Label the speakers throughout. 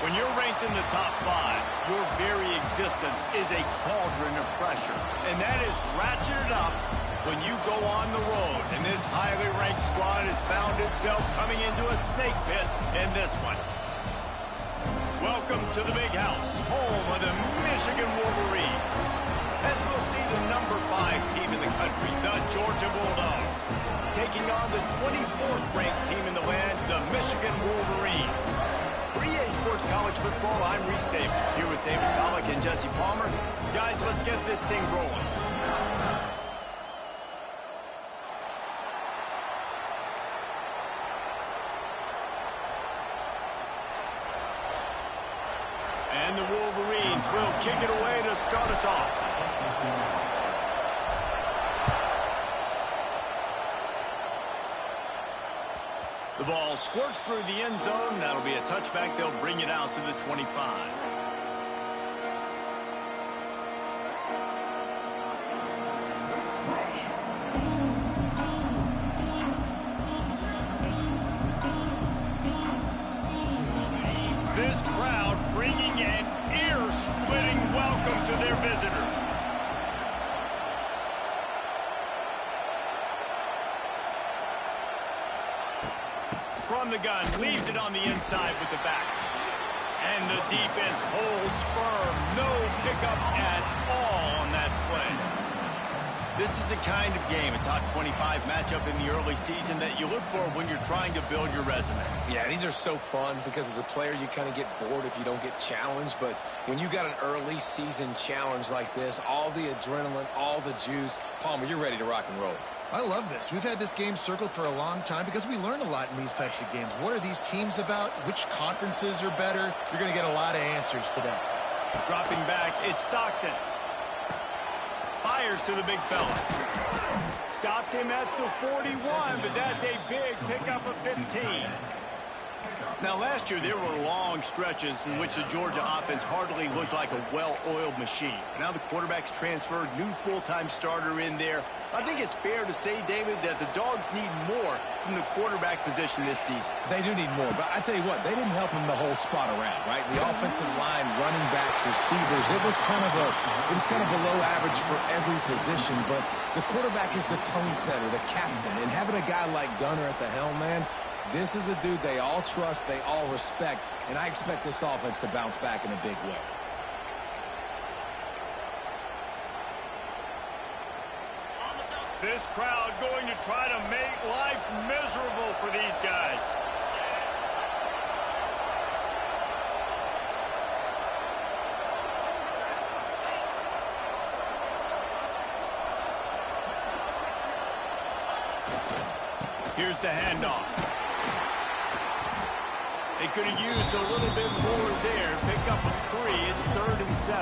Speaker 1: When you're ranked in the top 5, your very existence is a cauldron of pressure. And that is ratcheted up when you go on the road. And this highly ranked squad has found itself coming into a snake pit in this one. Welcome to the Big House, home of the Michigan Wolverines. As we'll see the number 5 team in the country, the Georgia Bulldogs, taking on the 24th ranked team in the land, the Michigan Wolverines. For EA Sports College Football, I'm Reese Davis, here with David Pollack and Jesse Palmer. Guys, let's get this thing rolling. And the Wolverines will kick it away to start us off. The ball squirts through the end zone. That'll be a touchback. They'll bring it out to the 25. This crowd bringing an ear-splitting welcome to their visitors. From the gun, leaves it on the inside with the back. And the defense holds firm. No pickup at all on that play. This is the kind of game, a top 25 matchup in the early season, that you look for when you're trying to build your resume.
Speaker 2: Yeah, these are so fun because as a player, you kind of get bored if you don't get challenged. But when you got an early season challenge like this, all the adrenaline, all the juice, Palmer, you're ready to rock and roll.
Speaker 3: I love this. We've had this game circled for a long time because we learn a lot in these types of games. What are these teams about? Which conferences are better? You're going to get a lot of answers today.
Speaker 1: Dropping back, it's Stockton. Fires to the big fella. Stopped him at the 41, but that's a big pickup of 15. Now, last year, there were long stretches in which the Georgia offense hardly looked like a well-oiled machine. Now the quarterback's transferred, new full-time starter in there. I think it's fair to say, David, that the Dogs need more from the quarterback position this season.
Speaker 2: They do need more, but I tell you what, they didn't help him the whole spot around, right? The offensive line, running backs, receivers, it was kind of below average for every position, but the quarterback is the tone setter, the captain, and having a guy like Gunner at the helm, man, this is a dude they all trust, they all respect, and I expect this offense to bounce back in a big way.
Speaker 1: This crowd going to try to make life miserable for these guys. Here's the handoff. They could have used a little bit more there. Pick up a 3. It's 3rd and 7.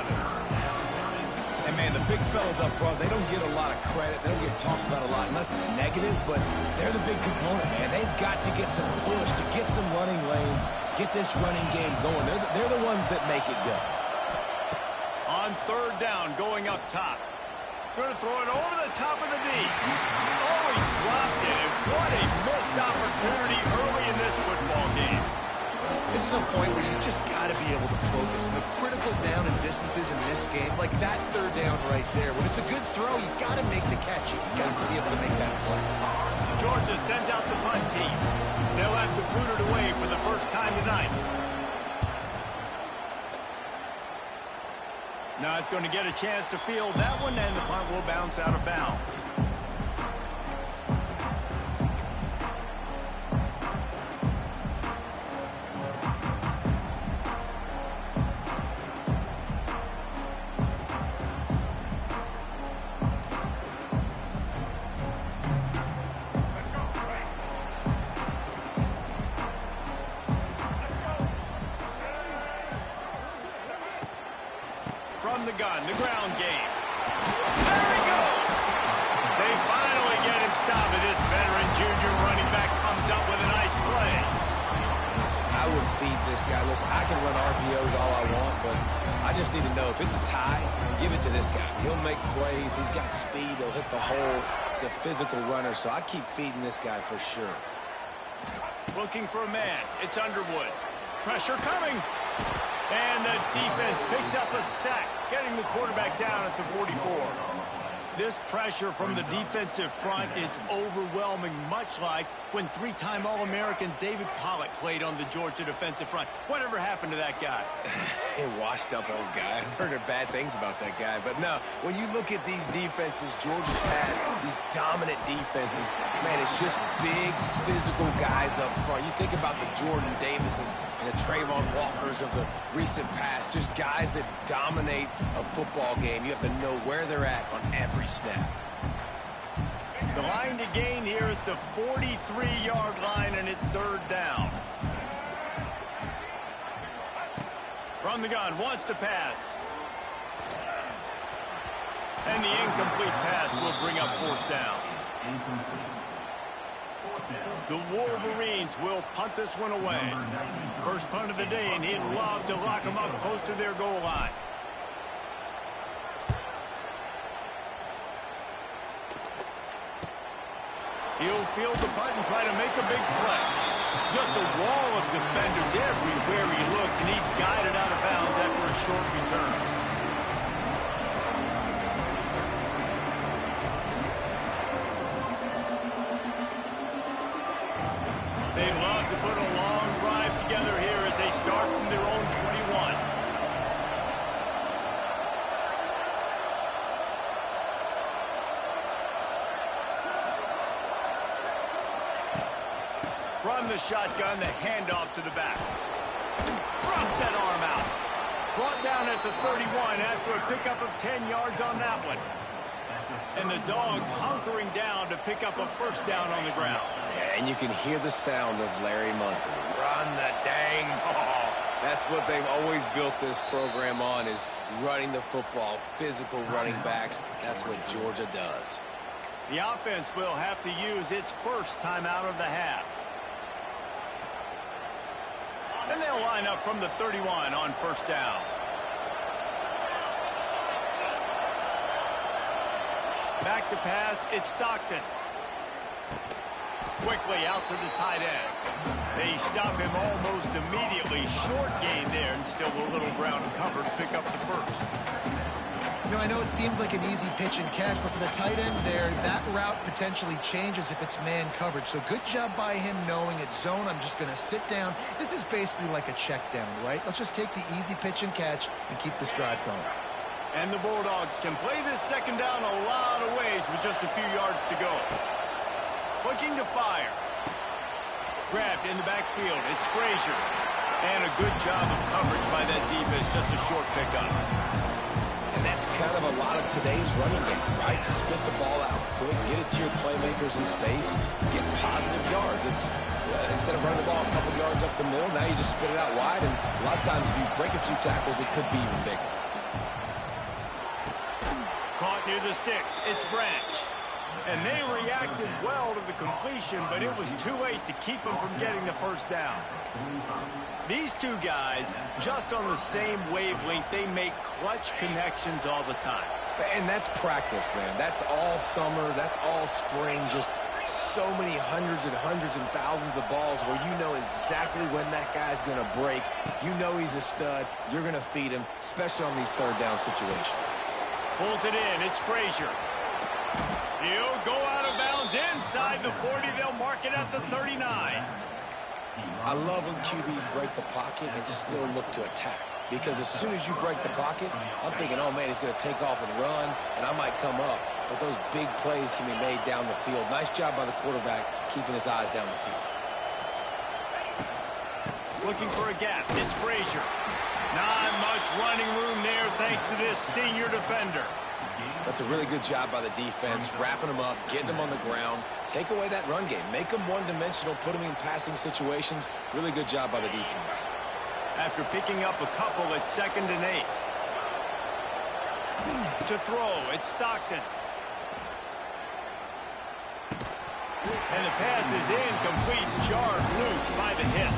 Speaker 2: And, man, the big fellas up front, they don't get a lot of credit. They don't get talked about a lot unless it's negative, but they're the big component, man. They've got to get some push, to get some running lanes, get this running game going. They're the ones that make it go.
Speaker 1: On 3rd down, going up top. Going to throw it over the top of the D. Oh, he dropped it. And what a missed opportunity early in this football game.
Speaker 3: This is a point where you just got to be able to focus. And the critical down and distances in this game, like that 3rd down right there. When it's a good throw, you got to make the catch. You got to be able to make that play.
Speaker 1: Georgia sends out the punt team. They'll have to boot it away for the first time tonight. Not going to get a chance to field that one, and the punt will bounce out of bounds. From the gun, the ground game. There he goes! They finally get him stopped, and this veteran junior running back comes up with a nice play.
Speaker 2: Listen, I would feed this guy. Listen, I can run RPOs all I want, but I just need to know if it's a tie, give it to this guy. He'll make plays. He's got speed. He'll hit the hole. He's a physical runner, so I keep feeding this guy for sure.
Speaker 1: Looking for a man. It's Underwood. Pressure coming. And the defense picks up a sack, getting the quarterback down at the 44. This pressure from the defensive front is overwhelming, much like when three-time All-American David Pollock played on the Georgia defensive front. Whatever happened to that guy?
Speaker 4: A washed-up old guy. I heard bad things about that guy. But no, when you look at these defenses Georgia's had, these dominant defenses, man, it's just big, physical guys up front. You think about the Jordan Davises and the Trayvon Walkers of the recent past, just guys that dominate a football game. You have to know where they're at on every snap.
Speaker 1: The line to gain here is the 43-yard line, and it's third down. From the gun, wants to pass. And the incomplete pass will bring up fourth down. The Wolverines will punt this one away. First punt of the day, and he'd love to lock them up close to their goal line. He'll field the punt and try to make a big play. Just a wall of defenders everywhere he looks, and he's guided out of bounds after a short return. They'd love to put a long drive together here as they start from their own 21. From the shotgun, the handoff to the back. Thrust that arm out. Brought down at the 31 after a pickup of 10 yards on that one. And the Dogs hunkering down to pick up a first down on the ground.
Speaker 4: Yeah, and you can hear the sound of Larry Munson. Run the dang ball. That's what they've always built this program on, is running the football, physical running backs. That's what Georgia does.
Speaker 1: The offense will have to use its first timeout of the half. And they'll line up from the 31 on first down. Back to pass, it's Stockton. Quickly out to the tight end. They stop him almost immediately. Short gain there, and still a little ground cover to pick up the first.
Speaker 3: You know, I know it seems like an easy pitch and catch, but for the tight end there, that route potentially changes if it's man coverage. So good job by him knowing it's zone. I'm just going to sit down. This is basically like a check down, right? Let's just take the easy pitch and catch and keep this drive going.
Speaker 1: And the Bulldogs can play this second down a lot of ways with just a few yards to go. Looking to fire. Grabbed in the backfield. It's Frazier. And a good job of coverage by that defense. Just a short pickup.
Speaker 4: And that's kind of a lot of today's running game, right? Spit the ball out quick, get it to your playmakers in space, get positive yards. It's instead of running the ball a couple yards up the middle, now you just spit it out wide, and a lot of times if you break a few tackles, it could be even bigger.
Speaker 1: Caught near the sticks. It's Branch. And they reacted well to the completion, but it was too late to keep them from getting the first down. These two guys, just on the same wavelength, they make clutch connections all the time.
Speaker 4: And that's practice, man. That's all summer. That's all spring. Just so many hundreds and thousands of balls where you know exactly when that guy's going to break. You know he's a stud. You're going to feed him, especially on these third down situations.
Speaker 1: Pulls it in. It's Frazier. He'll go out of bounds inside the 40. They'll mark it at the 39.
Speaker 4: I love when QBs break the pocket and still look to attack. Because as soon as you break the pocket, I'm thinking, oh, man, he's going to take off and run, and I might come up. But those big plays can be made down the field. Nice job by the quarterback keeping his eyes down the field.
Speaker 1: Looking for a gap. It's Frazier. Not much running room there thanks to this senior defender.
Speaker 4: That's a really good job by the defense, wrapping them up, getting them on the ground. Take away that run game. Make them one-dimensional, put them in passing situations. Really good job by the defense.
Speaker 1: After picking up a couple at 2nd and 8. To throw, it's Stockton. And the pass is incomplete, jarred loose by the hip.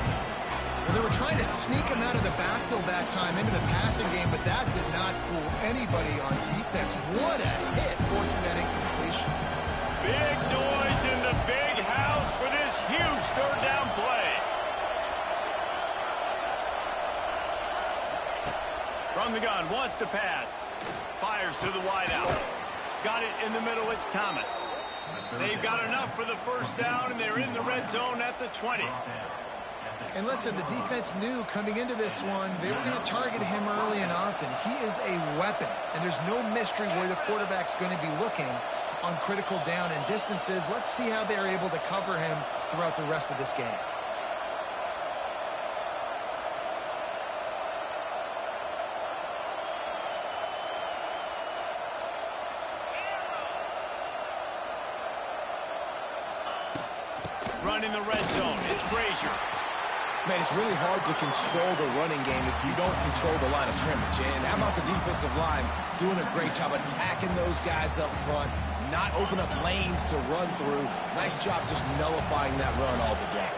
Speaker 3: Well, they were trying to sneak him out of the backfield that time into the passing game, but that did not fool anybody on defense. What a hit, forcing that incompletion.
Speaker 1: Big noise in the big house for this huge third down play. wants to pass. Fires to the wideout. Got it in the middle. It's Thomas. They've got enough for the first down, and they're in the red zone at the 20.
Speaker 3: And listen, the defense knew coming into this one, they were going to target him early and often. He is a weapon, and there's no mystery where the quarterback's going to be looking on critical down and distances. Let's see how they're able to cover him throughout the rest of this game.
Speaker 1: Run in the red zone. It's Frazier.
Speaker 2: Man, it's really hard to control the running game if you don't control the line of scrimmage. And how about the defensive line doing a great job attacking those guys up front, not open up lanes to run through. Nice job just nullifying that run altogether.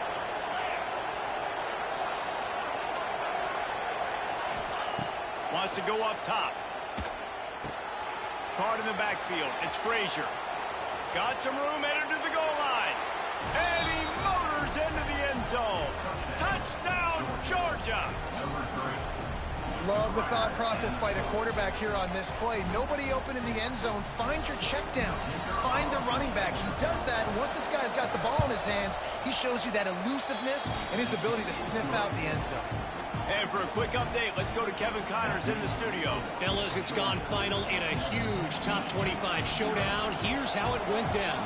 Speaker 1: Wants to go up top. Card in the backfield. It's Frazier. Got some room, headed to the goal line. And he motors into the end zone. Touchdown, Georgia.
Speaker 3: Love the thought process by the quarterback here on this play. Nobody open in the end zone. Find your check down. Find the running back. He does that, and once this guy's got the ball in his hands, he shows you that elusiveness and his ability to sniff out the end zone.
Speaker 1: And for a quick update, let's go to Kevin Connors in the studio.
Speaker 5: Fellas, it's gone final in a huge top 25 showdown. Here's how it went down.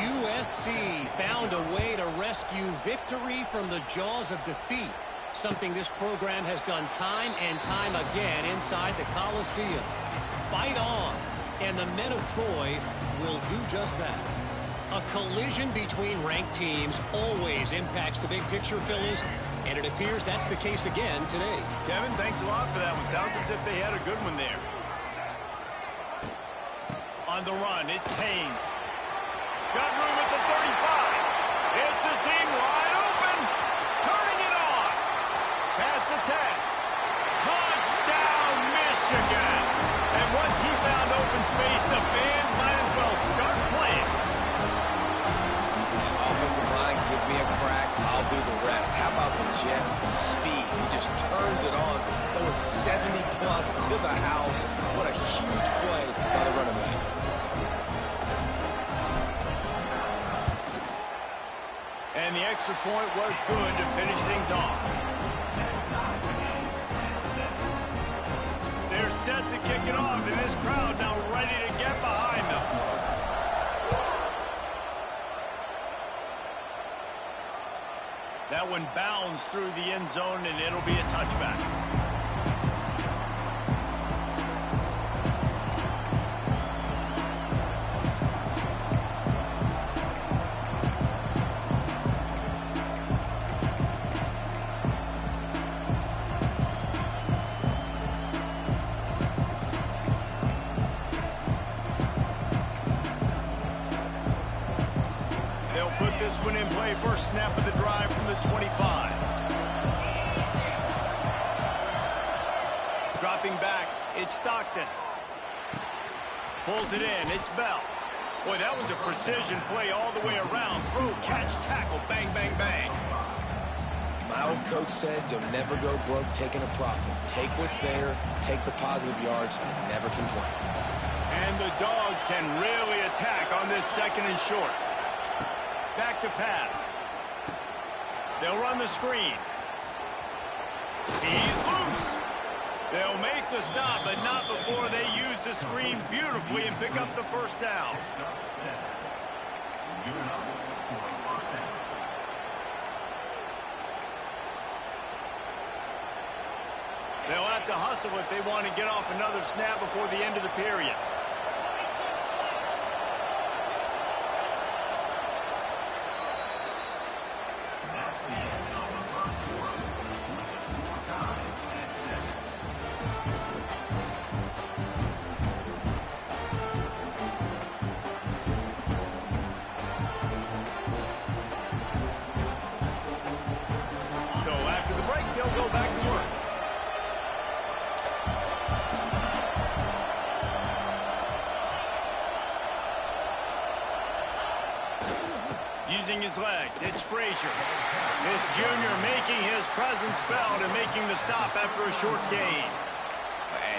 Speaker 5: USC found a way to rescue victory from the jaws of defeat, something this program has done time and time again inside the Coliseum. Fight on, and the men of Troy will do just that. A collision between ranked teams always impacts the big picture, fellas, and it appears that's the case again today.
Speaker 1: Kevin, thanks a lot for that one. Sounds as if they had a good one there. On the run, it's Haynes. Got room at the 35. It's a seam wide open. Turning it on. Past the 10. Touchdown, Michigan. And once he found open space, the band might as well start playing.
Speaker 4: Offensive line, give me a crack. I'll do the rest. How about the Jets? The speed. He just turns it on, going 70-plus to the house. What a huge play by the running back.
Speaker 1: And the extra point was good to finish things off. They're set to kick it off, and this crowd now ready to get behind them. That one bounds through the end zone, and it'll be a touchback. One in play, first snap of the drive from the 25. Dropping back, it's Stockton. Pulls it in, it's Bell. Boy, that was a precision play all the way around. Throw, catch, tackle, bang, bang, bang.
Speaker 4: My old coach said you'll never go broke taking a profit. Take what's there, take the positive yards, and never complain.
Speaker 1: And the Dogs can really attack on this second and short. Back to pass. They'll run the screen. He's loose. They'll make the stop, but not before they use the screen beautifully and pick up the first down. They'll have to hustle if they want to get off another snap before the end of the period. Using his legs, it's Frazier. This junior making his presence felt and making the stop after a short gain.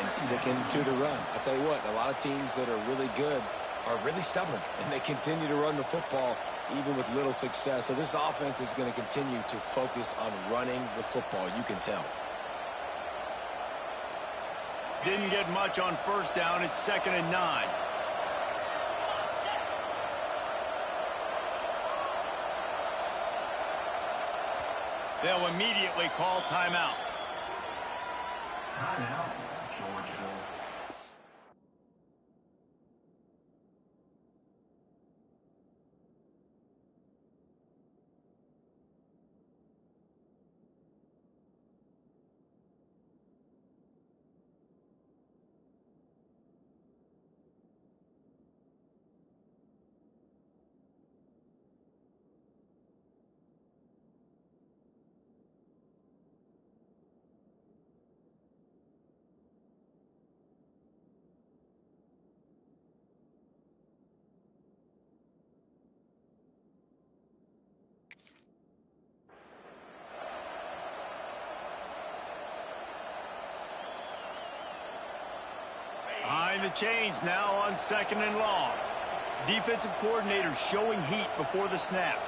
Speaker 4: and sticking to the run. I'll tell you what, a lot of teams that are really good are really stubborn, and they continue to run the football even with little success. So this offense is going to continue to focus on running the football. You can tell.
Speaker 1: Didn't get much on first down. It's 2nd and 9. They'll immediately call timeout.
Speaker 6: Timeout, Georgia.
Speaker 1: Behind the chains now on 2nd and long. Defensive coordinator showing heat before the snap.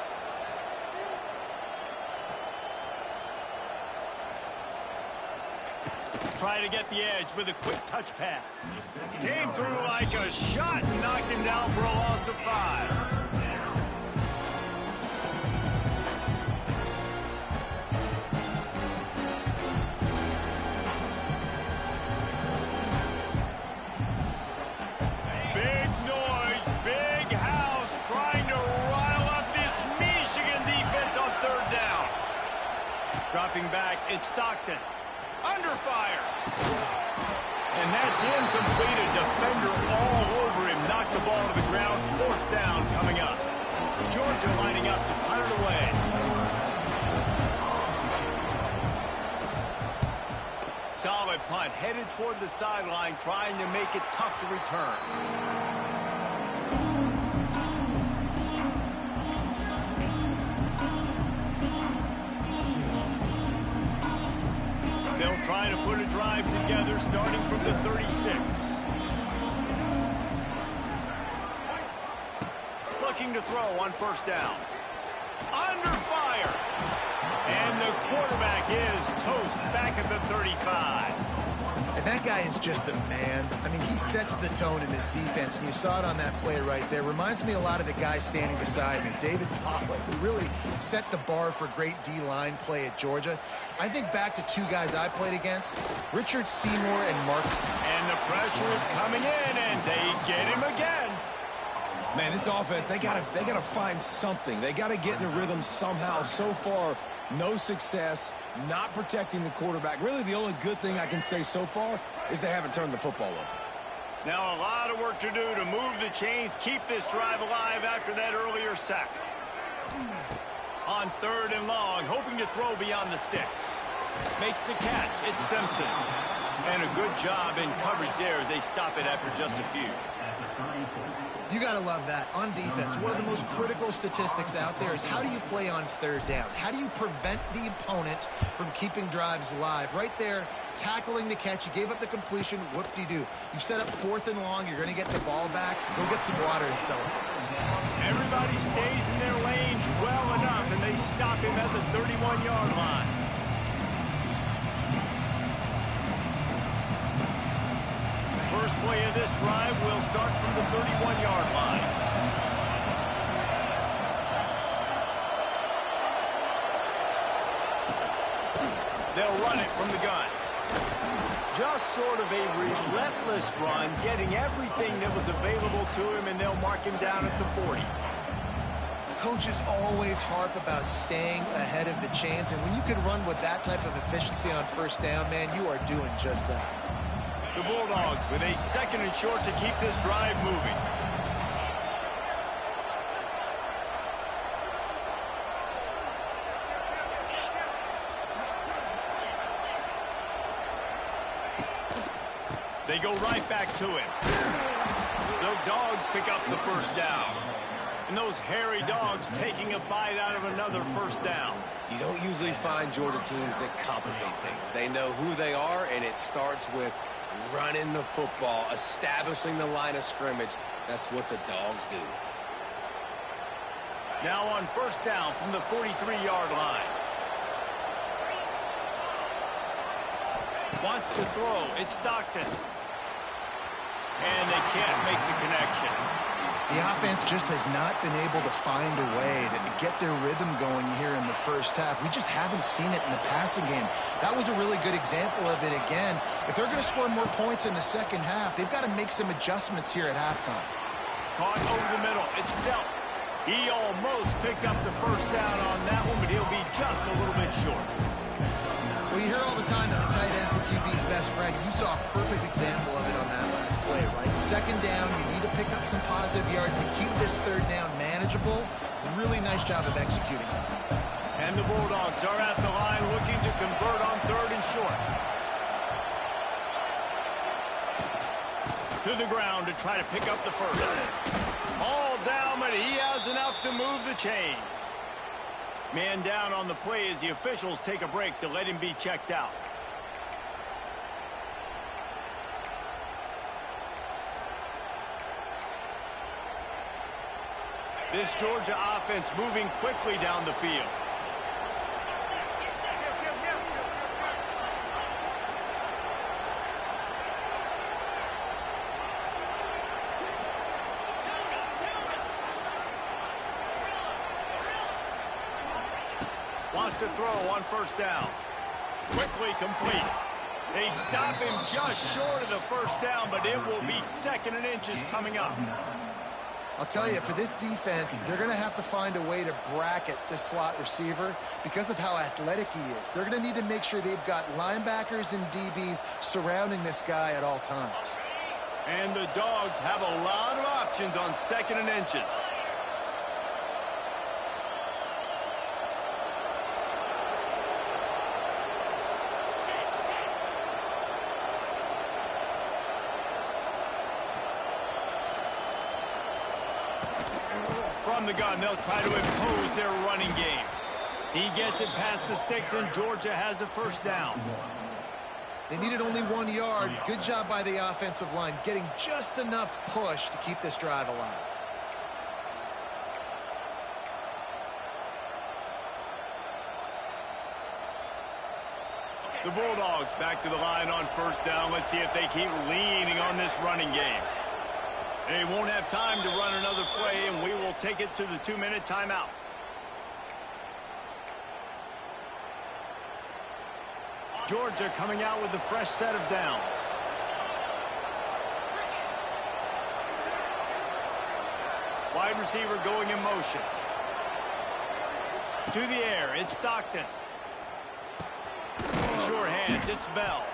Speaker 1: Try to get the edge with a quick touch pass. Came through like a shot and knocked him down for a loss of 5. Dropping back, it's Stockton. Under fire. And that's incomplete. A defender all over him. Knocked the ball to the ground. 4th down coming up. Georgia lining up to punt it away. Solid punt. Headed toward the sideline, trying to make it tough to return. They'll try to put a drive together starting from the 36. Looking to throw on 1st down. Under fire. And the quarterback is toast back at the 35.
Speaker 3: And that guy is just a man. I mean, he sets the tone in this defense, and you saw it on that play right there. Reminds me a lot of the guy standing beside me, David Pollock, who really set the bar for great D-line play at Georgia. I think back to 2 guys I played against, Richard Seymour and Mark.
Speaker 1: And the pressure is coming in, and they get him again.
Speaker 2: Man, this offense, they gotta find something. They gotta get in a rhythm somehow. So far, no success, not protecting the quarterback. Really, the only good thing I can say so far is they haven't turned the football over.
Speaker 1: Now a lot of work to do to move the chains, keep this drive alive after that earlier sack. On 3rd and long, hoping to throw beyond the sticks. Makes the catch. It's Simpson. And a good job in coverage there as they stop it after just a few.
Speaker 3: You got to love that. On defense, one of the most critical statistics out there is how do you play on 3rd down? How do you prevent the opponent from keeping drives alive? Right there, tackling the catch. You gave up the completion. Whoop-de-doo. You set up 4th and long. You're going to get the ball back. Go get some water and celebrate.
Speaker 1: Everybody stays in their lanes well enough, and they stop him at the 31-yard line. First play of this drive will start from the 31-yard line. They'll run it from the gun. Just sort of a relentless run, getting everything that was available to him, and they'll mark him down at the 40.
Speaker 3: Coaches always harp about staying ahead of the chains, and when you can run with that type of efficiency on 1st down, man, you are doing just that.
Speaker 1: The Bulldogs with a 2nd and short to keep this drive moving. They go right back to him. The Dogs pick up the 1st down. And those hairy Dogs taking a bite out of another 1st down.
Speaker 4: You don't usually find Georgia teams that complicate things. They know who they are, and it starts with running the football, establishing the line of scrimmage. That's what the Dogs do.
Speaker 1: Now on first down from the 43-yard line. Wants to throw. It's Stockton. And they can't make the connection.
Speaker 3: The offense just has not been able to find a way to get their rhythm going here in the first half. We just haven't seen it in the passing game. That was a really good example of it again. If they're going to score more points in the second half, they've got to make some adjustments here at halftime.
Speaker 1: Caught over the middle. It's dealt. He almost picked up the first down on that one, but he'll be just a little bit short.
Speaker 3: Well, you hear all the time that the tight end's the QB's best friend. You saw a perfect example of it on that last play, right? Second down, you need to pick up some positive yards to keep this third down manageable. Really nice job of executing it.
Speaker 1: And the Bulldogs are at the line looking to convert on third and short. To the ground to try to pick up the first. All down, but he has enough to move the chains. Man down on the play as the officials take a break to let him be checked out. This Georgia offense moving quickly down the field. Wants to throw on first down. Quickly complete. They stop him just short of the first down, but it will be second and inches coming up.
Speaker 3: I'll tell you, for this defense, they're going to have to find a way to bracket this slot receiver because of how athletic he is. They're going to need to make sure they've got linebackers and DBs surrounding this guy at all times.
Speaker 1: And the Dogs have a lot of options on second and inches. From the gun, they'll try to impose their running game. He gets it past the sticks, and Georgia has a first down.
Speaker 3: They needed only 1 yard. Good job by the offensive line, getting just enough push to keep this drive alive.
Speaker 1: The Bulldogs back to the line on first down. Let's see if they keep leaning on this running game. They won't have time to run another play, and we will take it to the 2-minute timeout. Georgia coming out with a fresh set of downs. Wide receiver going in motion. To the air, it's Stockton. Sure hands, it's Bell.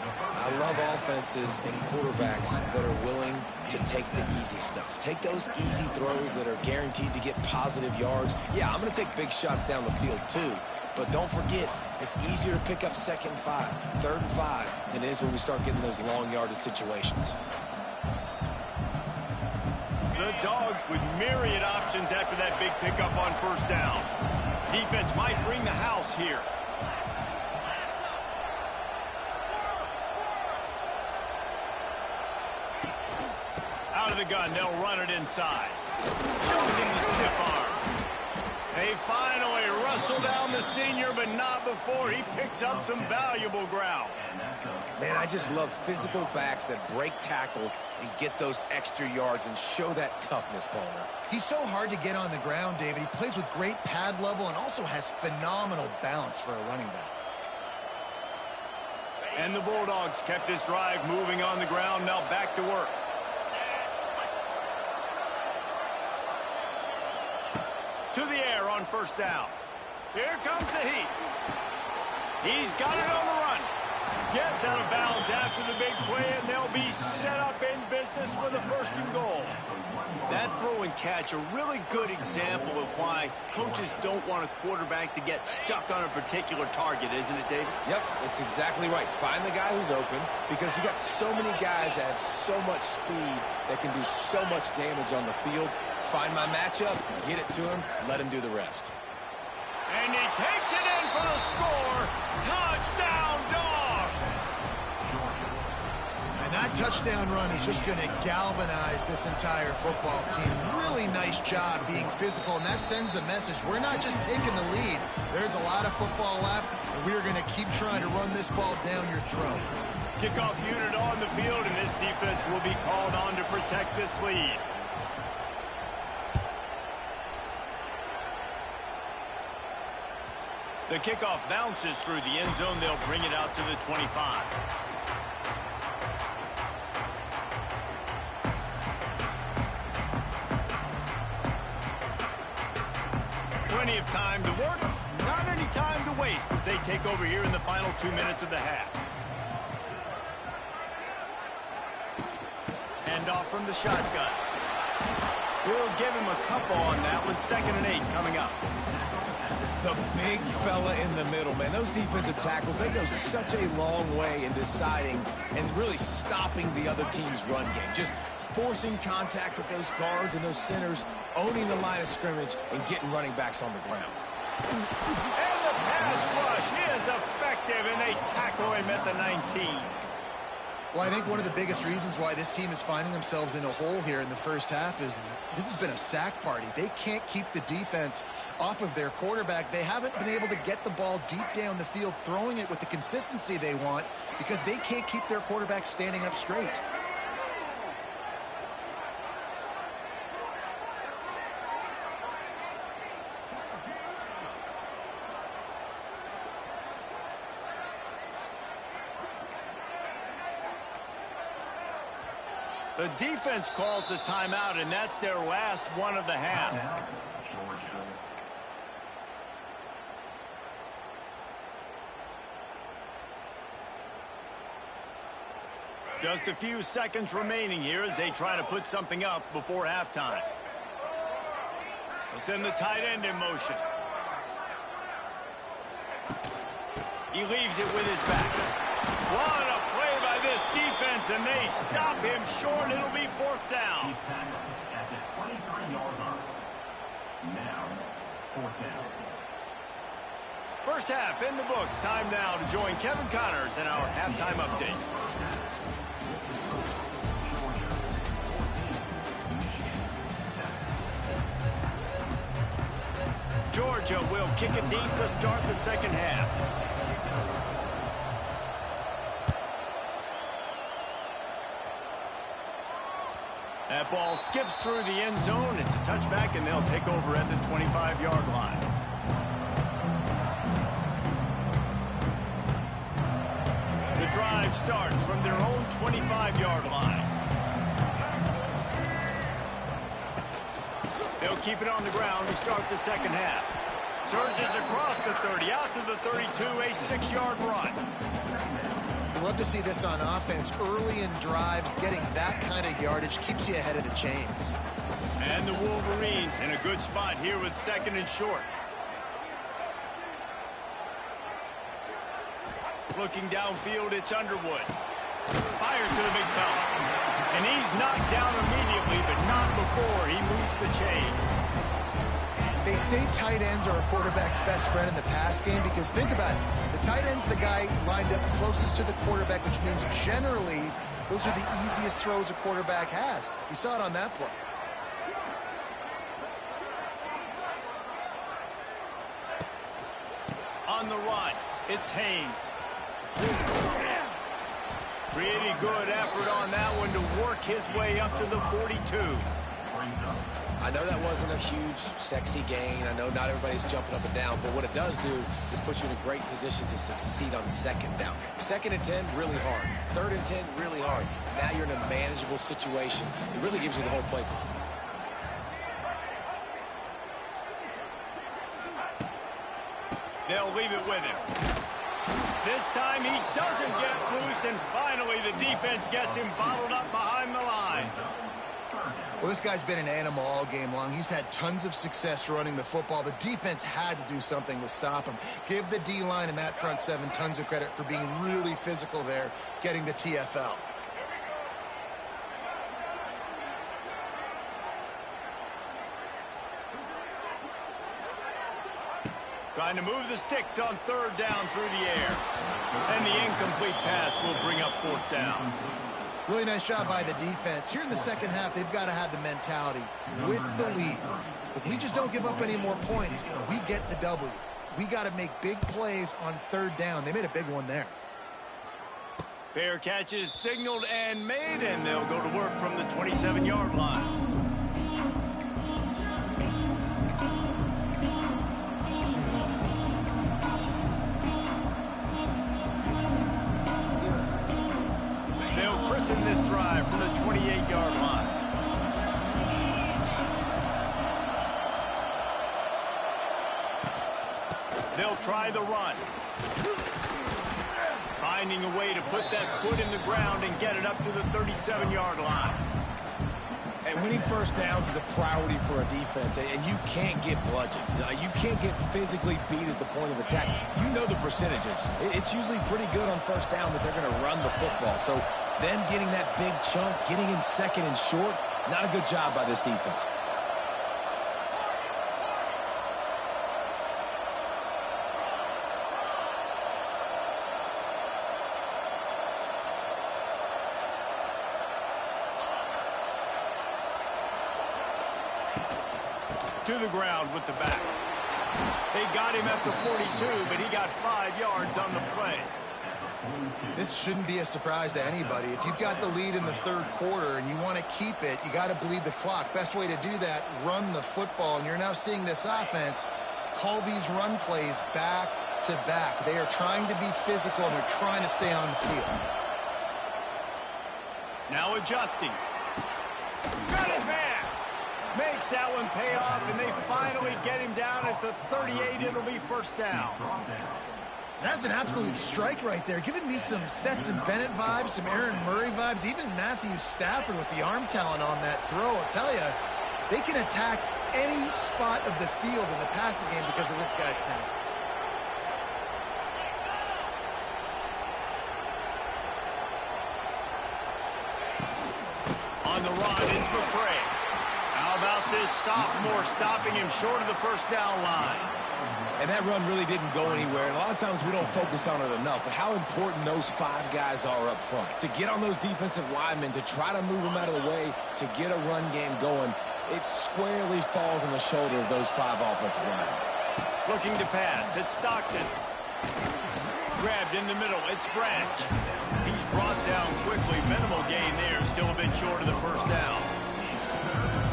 Speaker 2: I love offenses and quarterbacks that are willing to take the easy stuff. Take those easy throws that are guaranteed to get positive yards. Yeah, I'm going to take big shots down the field too. But don't forget, it's easier to pick up second and 5, third and 5 than it is when we start getting those long yardage situations.
Speaker 1: The Dogs with myriad options after that big pickup on first down. Defense might bring the house here. Out of the gun, they'll run it inside. Shows him the stiff arm. They finally wrestle down the senior, but not before he picks up some valuable ground.
Speaker 4: Man, I just love physical backs that break tackles and get those extra yards and show that toughness, Palmer.
Speaker 3: He's so hard to get on the ground, David. He plays with great pad level and also has phenomenal balance for a running back.
Speaker 1: And the Bulldogs kept this drive moving on the ground. Now back to work. To the air on first down. Here comes the heat. He's got it on the run. Gets out of bounds after the big play, and they'll be set up in business with a first and goal. That throw and catch, a really good example of why coaches don't want a quarterback to get stuck on a particular target, isn't it, David?
Speaker 4: Yep, that's exactly right. Find the guy who's open because you got so many guys that have so much speed that can do so much damage on the field. Find my matchup, get it to him, let him do the rest.
Speaker 1: And he takes it in for the score. Touchdown, Dogs!
Speaker 3: That touchdown run is just going to galvanize this entire football team. Really nice job being physical, and that sends a message. We're not just taking the lead. There's a lot of football left, and we're going to keep trying to run this ball down your throat.
Speaker 1: Kickoff unit on the field, and this defense will be called on to protect this lead. The kickoff bounces through the end zone. They'll bring it out to the 25. Plenty of time to work, not any time to waste as they take over here in the final 2 minutes of the half. Hand off from the shotgun. We'll give him a couple on that one. 2nd and 8 coming up.
Speaker 2: The big fella in the middle, man. Those defensive tackles, they go such a long way in deciding and really stopping the other team's run game. Just forcing contact with those guards and those centers, owning the line of scrimmage, and getting running backs on the ground.
Speaker 1: And the pass rush is effective, and they tackle him at the 19.
Speaker 3: Well, I think one of the biggest reasons why this team is finding themselves in a hole here in the first half is this has been a sack party. They can't keep the defense off of their quarterback. They haven't been able to get the ball deep down the field, throwing it with the consistency they want because they can't keep their quarterback standing up straight.
Speaker 1: The defense calls the timeout, and that's their last one of the half. Just a few seconds remaining here as they try to put something up before halftime. They'll send the tight end in motion. He leaves it with his back. What a play by this defense, and they stop him short. It'll be 4th down.
Speaker 6: He's tackled at the 23-yard line. Now, 4th down.
Speaker 1: First half in the books. Time now to join Kevin Connors in our halftime update. Georgia will kick it deep to start the second half. That ball skips through the end zone. It's a touchback, and they'll take over at the 25-yard line. The drive starts from their own 25-yard line. They'll keep it on the ground to start the second half. Surges across the 30, out to the 32, a 6-yard run.
Speaker 3: I'd love to see this on offense. Early in drives, getting that kind of yardage keeps you ahead of the chains.
Speaker 1: And the Wolverines in a good spot here with 2nd and short. Looking downfield, it's Underwood. Fires to the big fella. And he's knocked down immediately, but not before he moves the chains.
Speaker 3: They say tight ends are a quarterback's best friend in the pass game because think about it. The tight end's the guy lined up closest to the quarterback, which means generally those are the easiest throws a quarterback has. You saw it on that play.
Speaker 1: On the run, it's Haynes. Pretty good effort on that one to work his way up to the 42.
Speaker 4: I know that wasn't a huge, sexy gain. I know not everybody's jumping up and down, but what it does do is put you in a great position to succeed on 2nd down. 2nd and 10, really hard. 3rd and 10, really hard. Now you're in a manageable situation. It really gives you the whole playbook.
Speaker 1: They'll leave it with him. This time he doesn't get loose, and finally the defense gets him bottled up behind the line.
Speaker 3: Well, this guy's been an animal all game long. He's had tons of success running the football. The defense had to do something to stop him. Give the D-line and that front 7 tons of credit for being really physical there, getting the TFL.
Speaker 1: Trying to move the sticks on 3rd down through the air. And the incomplete pass will bring up 4th down.
Speaker 3: Really nice job by the defense. Here in the second half, they've got to have the mentality with the lead. If we just don't give up any more points, we get the W. We got to make big plays on third down. They made a big one there.
Speaker 1: Fair catch is signaled and made, and they'll go to work from the 27-yard line. They'll christen this drive from the 28-yard line. They'll try the run. Finding a way to put that foot in the ground and get it up to the 37-yard line.
Speaker 2: And winning first downs is a priority for a defense, and you can't get bludgeoned. You can't get physically beat at the point of attack. You know the percentages. It's usually pretty good on first down that they're going to run the football. So them getting that big chunk, getting in second and short, not a good job by this defense.
Speaker 1: To the ground with the back. They got him at the 42, but he got 5 yards on the play.
Speaker 3: This shouldn't be a surprise to anybody. If you've got the lead in the third quarter and you want to keep it, you got to bleed the clock. Best way to do that, run the football. And you're now seeing this offense call these run plays back to back. They are trying to be physical, and they're trying to stay on the field.
Speaker 1: Now adjusting. Got his man. Makes that one pay off, and they finally get him down at the 38. It'll be first down.
Speaker 3: That's an absolute strike right there. Giving me some Stetson Bennett vibes, some Aaron Murray vibes, even Matthew Stafford with the arm talent on that throw. I'll tell you, they can attack any spot of the field in the passing game because of this guy's talent.
Speaker 1: On the run, it's McCray. How about this sophomore stopping him short of the first down line?
Speaker 2: And that run really didn't go anywhere. And a lot of times we don't focus on it enough. But how important those 5 guys are up front. To get on those defensive linemen, to try to move them out of the way, to get a run game going, it squarely falls on the shoulder of those 5 offensive linemen.
Speaker 1: Looking to pass. It's Stockton. Grabbed in the middle. It's Branch. He's brought down quickly. Minimal gain there. Still a bit short of the first down.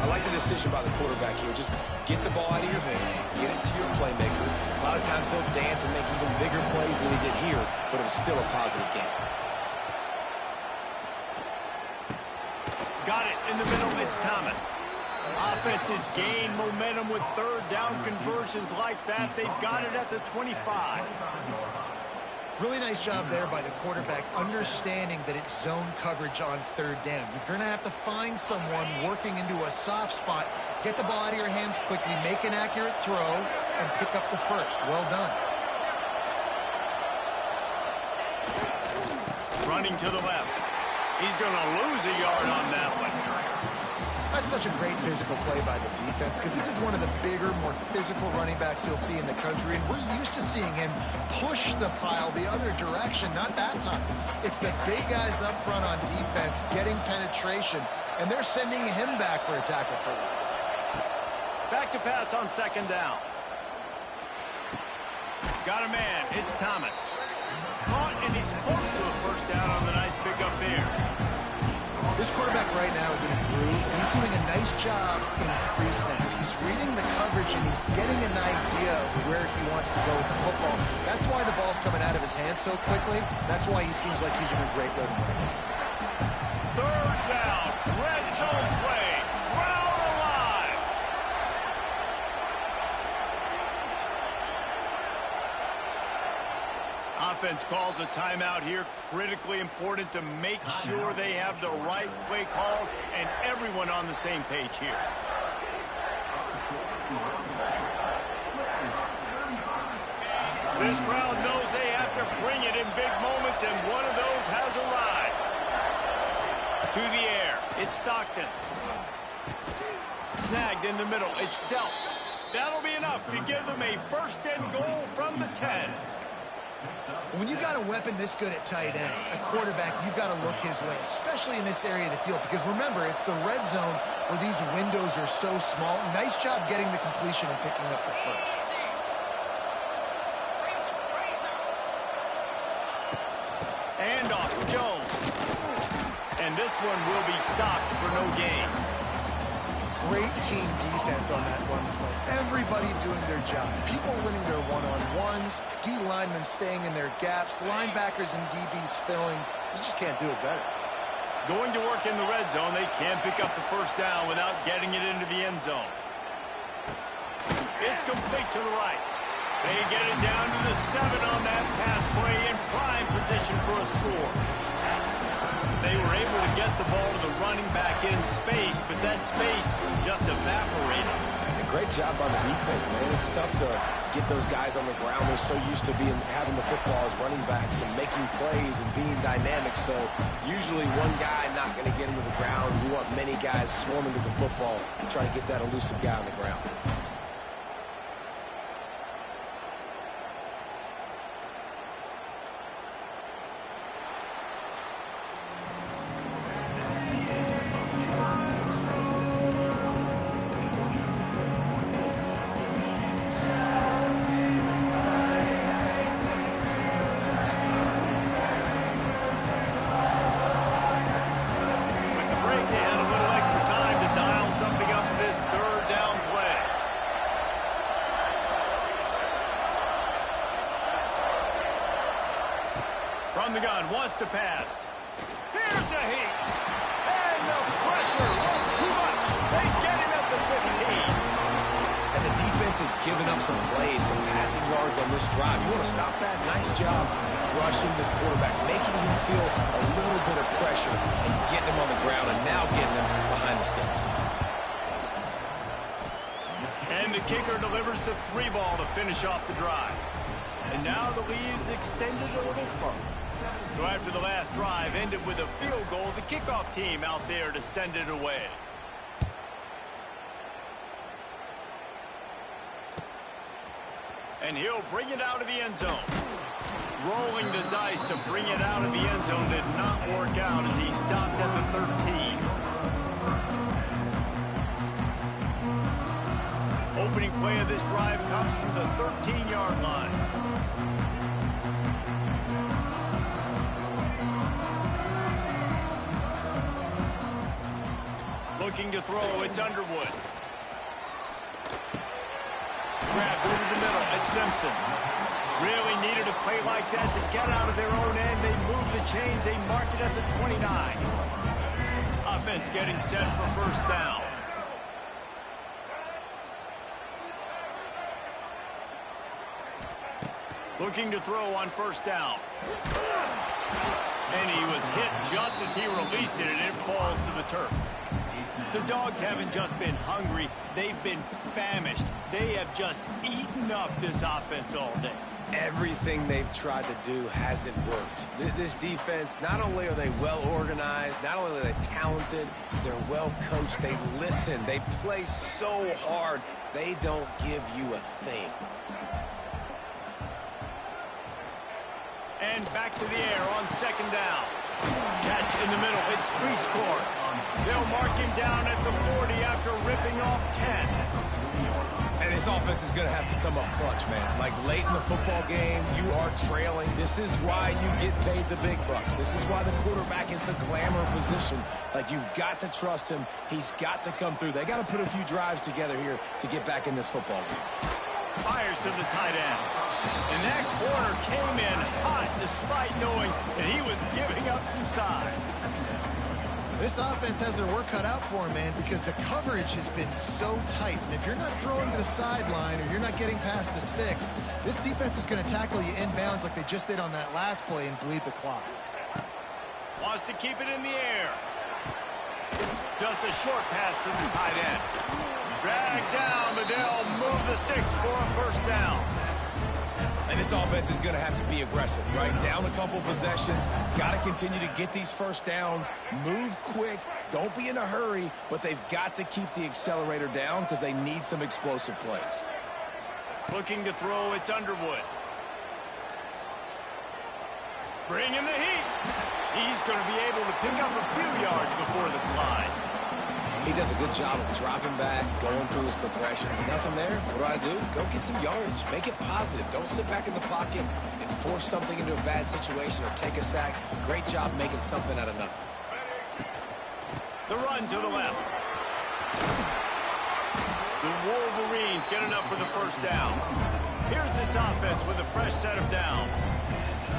Speaker 4: I like the decision by the quarterback here. Just get the ball out of your hands, get it to your playmaker. A lot of times he'll dance and make even bigger plays than he did here, but it was still a positive game.
Speaker 1: Got it in the middle. It's Thomas. Offenses gain momentum with third down conversions like that. They've got it at the 25.
Speaker 3: Really nice job there by the quarterback, understanding that it's zone coverage on third down. You're going to have to find someone working into a soft spot, get the ball out of your hands quickly, make an accurate throw, and pick up the first. Well done.
Speaker 1: Running to the left. He's going to lose a yard on that one.
Speaker 3: That's such a great physical play by the defense because this is one of the bigger, more physical running backs you'll see in the country, and we're used to seeing him push the pile the other direction. Not that time. It's the big guys up front on defense getting penetration, and they're sending him back for a tackle for loss.
Speaker 1: Back to pass on second down. Got a man. It's Thomas. Caught, and he's close to a first down on the nice pickup there.
Speaker 3: This quarterback right now is in a groove, and he's doing a nice job in pre-snap. He's reading the coverage, and he's getting an idea of where he wants to go with the football. That's why the ball's coming out of his hands so quickly. That's why he seems like he's in a great rhythm right now.
Speaker 1: Third down. Red zone play. Crowd alive. Offense calls a timeout here. Critically important to make sure they have the right play called and everyone on the same page here. This crowd knows they have to bring it in big moments, and one of those has arrived. To the air. It's Stockton. Snagged in the middle. It's dealt. That'll be enough to give them a first and goal from the 10.
Speaker 3: When you got a weapon this good at tight end, a quarterback, you've got to look his way, especially in this area of the field. Because remember, it's the red zone where these windows are so small. Nice job getting the completion and picking up the first.
Speaker 1: And off Jones. And this one will be stopped for no gain.
Speaker 3: Great team defense on that one play. Everybody doing their job. People winning their one-on-ones, D linemen staying in their gaps, linebackers and DBs filling. You just can't do it better.
Speaker 1: Going to work in the red zone, they can't pick up the first down without getting it into the end zone. It's complete to the right. They get it down to the 7 on that pass play in prime position for a score. They were able to get the ball to the running back in space, but that space just evaporated.
Speaker 4: And a great job on the defense, man. It's tough to get those guys on the ground. They're so used to having the football as running backs and making plays and being dynamic. So usually one guy not going to get him to the ground. You want many guys swarming to the football to try to get that elusive guy on the ground.
Speaker 1: From the gun, wants to pass. Here's a heat. And the pressure was too much. They get him at the 15.
Speaker 4: And the defense has given up some plays, some passing yards on this drive. You want to stop that? Nice job rushing the quarterback, making him feel a little bit of pressure and getting him on the ground and now getting him behind the sticks.
Speaker 1: And the kicker delivers the 3 ball to finish off the drive. And now the lead is extended a little further. So after the last drive ended with a field goal, the kickoff team out there to send it away. And he'll bring it out of the end zone. Rolling the dice to bring it out of the end zone did not work out as he stopped at the 13. Opening play of this drive comes from the 13-yard line. Looking to throw, it's Underwood. Grabbed over the middle, it's Simpson. Really needed a play like that to get out of their own end. They move the chains, they mark it at the 29. Offense getting set for first down. Looking to throw on first down. And he was hit just as he released it, and it falls to the turf. The Dogs haven't just been hungry, they've been famished. They have just eaten up this offense all day.
Speaker 4: Everything they've tried to do hasn't worked. This defense, not only are they well organized, not only are they talented, they're well coached, they listen, they play so hard, they don't give you a thing.
Speaker 1: And back to the air on second down. Catch in the middle, it's Priestcourt. They'll mark him down at the 40 after ripping off 10.
Speaker 2: And his offense is going to have to come up clutch, man. Like late in the football game, you are trailing. This is why you get paid the big bucks. This is why the quarterback is the glamour position. Like, you've got to trust him. He's got to come through. They got to put a few drives together here to get back in this football game.
Speaker 1: Fires to the tight end. And that corner came in hot despite knowing that he was giving up some size.
Speaker 3: This offense has their work cut out for them, man, because the coverage has been so tight. And if you're not throwing to the sideline or you're not getting past the sticks, this defense is going to tackle you inbounds like they just did on that last play and bleed the clock.
Speaker 1: Wants to keep it in the air. Just a short pass to the tight end. Drag down, but they'll move the sticks for a first down.
Speaker 2: And this offense is going to have to be aggressive, right? Down a couple possessions. Got to continue to get these first downs. Move quick. Don't be in a hurry. But they've got to keep the accelerator down because they need some explosive plays.
Speaker 1: Looking to throw, it's Underwood. Bringing the heat. He's going to be able to pick up a few yards before the slide.
Speaker 4: He does a good job of dropping back, going through his progressions. Nothing there. What do? Go get some yardage. Make it positive. Don't sit back in the pocket and force something into a bad situation or take a sack. Great job making something out of nothing.
Speaker 1: The run to the left. The Wolverines get enough for the first down. Here's this offense with a fresh set of downs.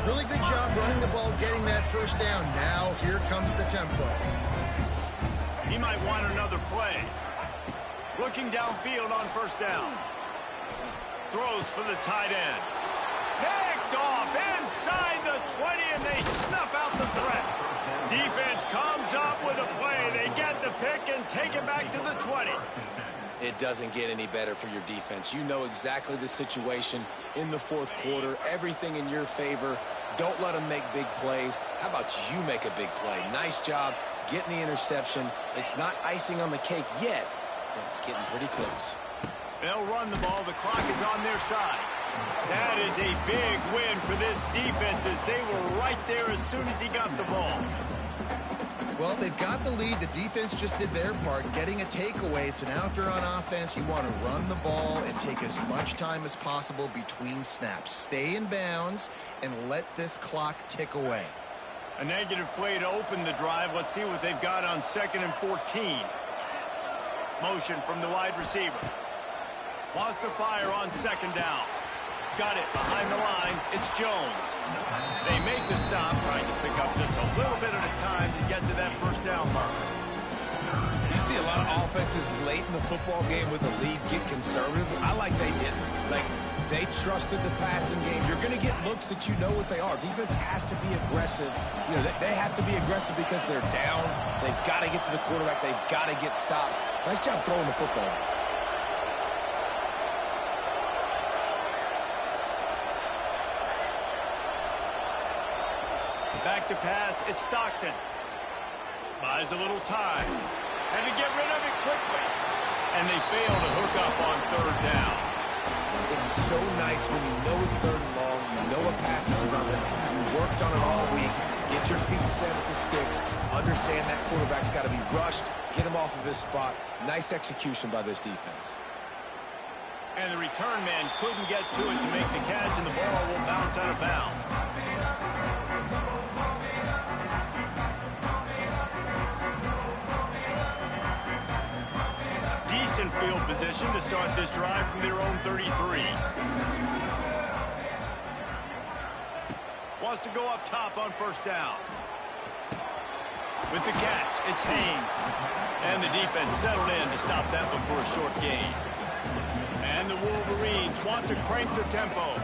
Speaker 3: Really good job running the ball, getting that first down. Now here comes the tempo.
Speaker 1: He might want another play. Looking downfield on first down. Throws for the tight end. Picked off inside the 20, and they snuff out the threat. Defense comes up with a play. They get the pick and take it back to the 20.
Speaker 4: It doesn't get any better for your defense. You know exactly the situation in the fourth quarter. Everything in your favor. Don't let them make big plays. How about you make a big play? Nice job getting the interception. It's not icing on the cake yet, but it's getting pretty close.
Speaker 1: They'll run the ball. The clock is on their side. That is a big win for this defense as they were right there as soon as he got the ball.
Speaker 3: Well, they've got the lead. The defense just did their part, getting a takeaway. So now if you're on offense, you want to run the ball and take as much time as possible between snaps. Stay in bounds and let this clock tick away.
Speaker 1: A negative play to open the drive. Let's see what they've got on 2nd and 14. Motion from the wide receiver. Wants to fire on 2nd down. Got it behind the line. It's Jones. They make the stop, trying to pick up just a little bit at a time to get to that first down mark.
Speaker 2: You see a lot of offenses late in the football game with the lead get conservative. I like they didn't. Like, they trusted the passing game. You're going to get looks that you know what they are. Defense has to be aggressive. You know, they have to be aggressive because they're down. They've got to get to the quarterback. They've got to get stops. Nice job throwing the football.
Speaker 1: Back to pass, it's Stockton. Buys a little time. And to get rid of it quickly. And they fail to hook up on 3rd down.
Speaker 4: It's so nice when you know it's 3rd and long, you know a pass is coming, you worked on it all week, get your feet set at the sticks, understand that quarterback's got to be rushed, get him off of his spot. Nice execution by this defense.
Speaker 1: And the return man couldn't get to it to make the catch, and the ball will bounce out of bounds. Decent field position to start this drive from their own 33. Wants to go up top on 1st down. With the catch, it's Haynes. And the defense settled in to stop that one for a short gain. And the Wolverines want to crank the tempo.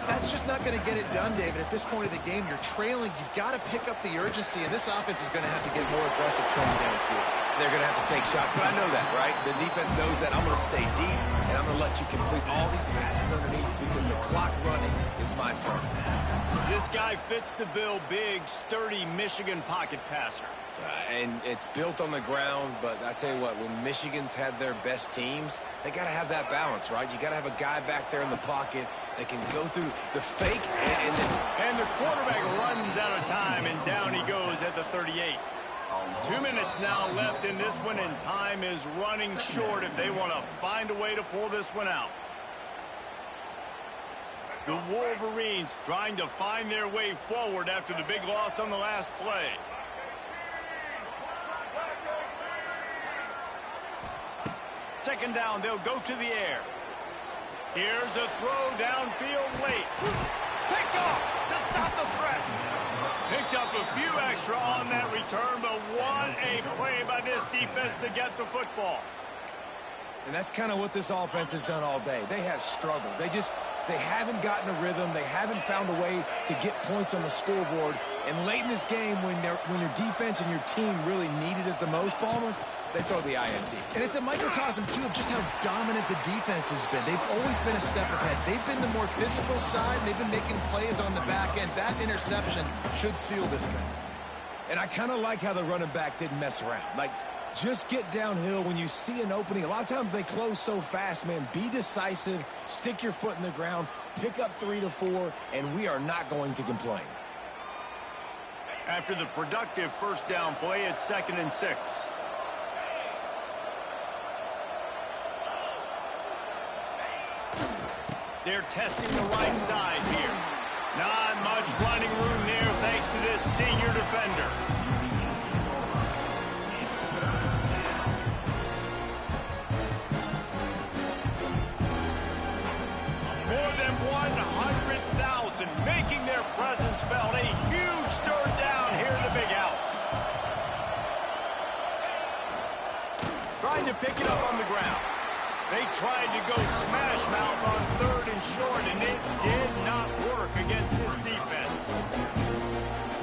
Speaker 3: That's just not going to get it done, David. At this point of the game, you're trailing. You've got to pick up the urgency, and this offense is going to have to get more aggressive throwing downfield.
Speaker 4: They're going to have to take shots, but I know that, right? The defense knows that. I'm going to stay deep, and I'm going to let you complete all these passes underneath because the clock running is my friend.
Speaker 1: This guy fits the bill. Big, sturdy Michigan pocket passer.
Speaker 4: And it's built on the ground, but I tell you what, when Michigan's had their best teams, they got to have that balance, right? You got to have a guy back there in the pocket that can go through the fake
Speaker 1: and the quarterback runs out of time, and down he goes at the 38. 2 minutes now left in this one, and time is running short if they want to find a way to pull this one out. The Wolverines trying to find their way forward after the big loss on the last play. Second down, they'll go to the air. Here's a throw downfield late. Picked off to stop the threat. Picked up a few extra on that return, but what a play by this defense to get the football.
Speaker 2: And that's kind of what this offense has done all day. They have struggled. They haven't gotten a rhythm. They haven't found a way to get points on the scoreboard. And late in this game, when your defense and your team really needed it the most, Palmer, they throw the INT.
Speaker 3: And it's a microcosm, too, of just how dominant the defense has been. They've always been a step ahead. They've been the more physical side. They've been making plays on the back end. That interception should seal this thing.
Speaker 2: And I kind of like how the running back didn't mess around. Like, just get downhill when you see an opening. A lot of times they close so fast, man. Be decisive, stick your foot in the ground, pick up 3 to 4, and we are not going to complain.
Speaker 1: After the productive first down play, it's 2nd and 6. They're testing the right side here. Not much running room there thanks to this senior defender. More than 100,000 making their presence felt. A huge third down here in the big house. Trying to pick it up on the ground. They tried to go smash mouth on 3rd and short, and it did not work against this defense.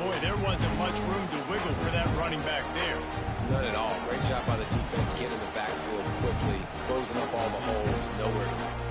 Speaker 1: Boy, there wasn't much room to wiggle for that running back there.
Speaker 4: None at all. Great job by the defense getting in the backfield quickly, closing up all the holes. Nowhere to go.